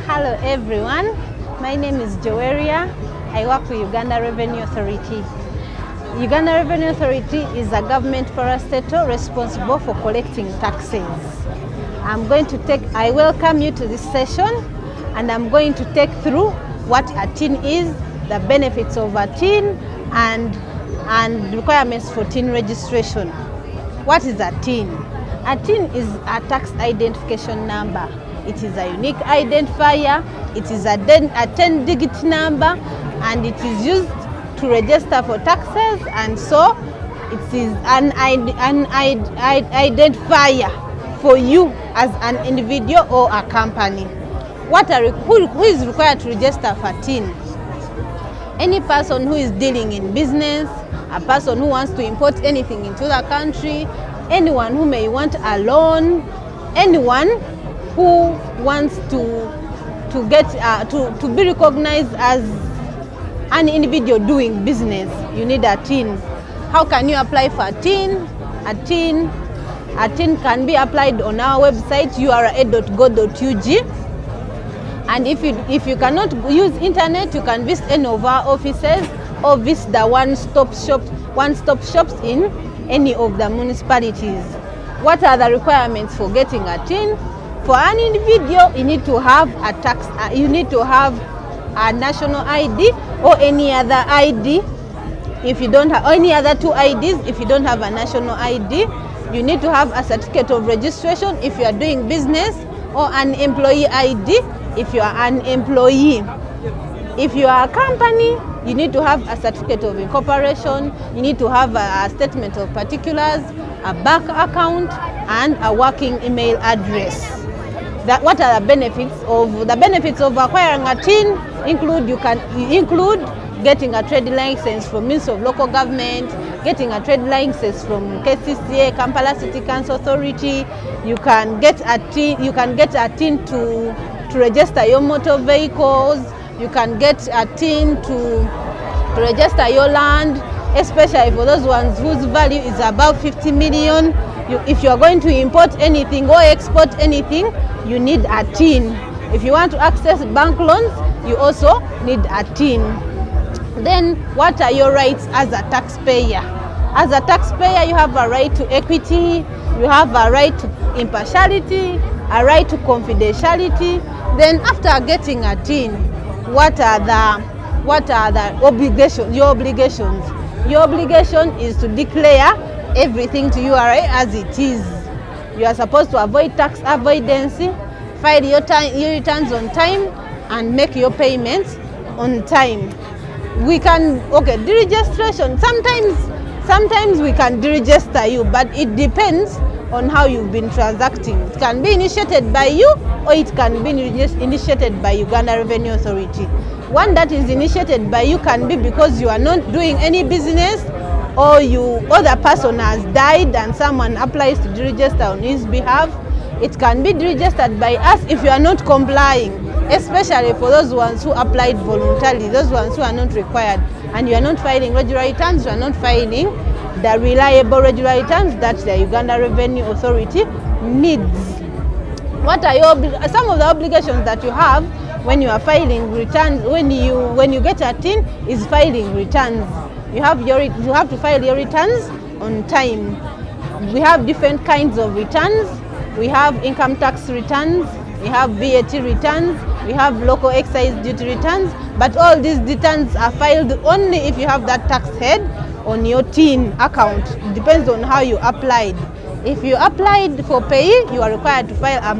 Hello everyone, my name is Joeria. I work for Uganda Revenue Authority. Uganda Revenue Authority is a government parastatal responsible for collecting taxes. I welcome you to this session, and I'm going to take through what a TIN is, the benefits of a TIN, and requirements for TIN registration. What is a TIN? A TIN is a tax identification number. It is a unique identifier, it is a 10-digit number, and it is used to register for taxes, and so it is an identifier for you as an individual or a company. Who is required to register for TIN? Any person who is dealing in business, a person who wants to import anything into the country, anyone who may want a loan, anyone who wants to be recognized as an individual doing business, you need a TIN. How can you apply for a TIN? A TIN can be applied on our website ura.go.ug, and if you cannot use internet, you can visit any of our offices or visit the one-stop shops in any of the municipalities. What are the requirements for getting a TIN? For an individual, you need to have a national ID or any other ID. If you don't have any other two IDs, if you don't have a national ID, you need to have a certificate of registration if you are doing business, or an employee ID if you are an employee. If you are a company, you need to have a certificate of incorporation, you need to have a statement of particulars, a bank account, and a working email address. What are the benefits of acquiring a TIN? Include getting a trade license from Ministry of Local Government, getting a trade license from KCCA, Kampala City Council Authority. You can get a TIN to register your motor vehicles. You can get a TIN to register your land, especially for those ones whose value is above 50 million. If you are going to import anything or export anything, you need a TIN. If you want to access bank loans, you also need a TIN. Then what are your rights as a taxpayer? As a taxpayer, you have a right to equity, you have a right to impartiality, a right to confidentiality. Then after getting a TIN, what are the obligations? Your obligation is to declare everything to URA as it is. You are supposed to avoid tax avoidance, file your returns on time, and make your payments on time. Deregistration. Sometimes we can deregister you, but it depends on how you've been transacting. It can be initiated by you, or it can be initiated by Uganda Revenue Authority. One that is initiated by you can be because you are not doing any business, or the person has died and someone applies to deregister on his behalf. It can be deregistered by us if you are not complying, especially for those ones who applied voluntarily, those ones who are not required, and you are not filing regular returns, you are not filing the reliable regular returns that the Uganda Revenue Authority needs. What are some of the obligations that you have when you are filing returns? When you get a TIN, is filing returns. You have to file your returns on time. We have different kinds of returns. We have income tax returns, we have VAT returns, we have local excise duty returns, but all these returns are filed only if you have that tax head on your TIN account. It depends on how you applied. If you applied for pay, you are required to file a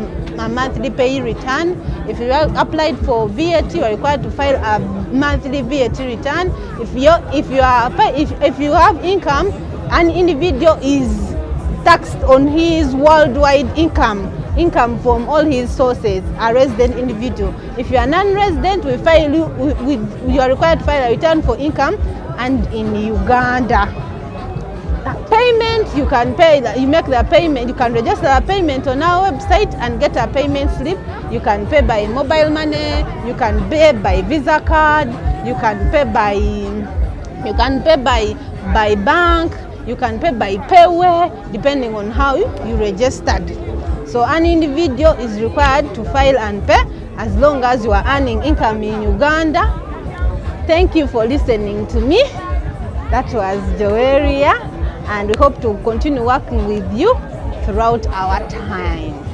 monthly pay return. If you applied for VAT, you are required to file a monthly VAT return. If you have income, an individual is taxed on his worldwide income from all his sources, a resident individual. If you are non-resident, you are required to file a return for income and in Uganda. Payment, you make the payment, you can register a payment on our website and get a payment slip. You can pay by mobile money, you can pay by Visa card, you can pay by bank, you can pay by payware, depending on how you registered. So an individual is required to file and pay as long as you are earning income in Uganda. Thank you for listening to me. That was Joeria, and we hope to continue working with you throughout our time.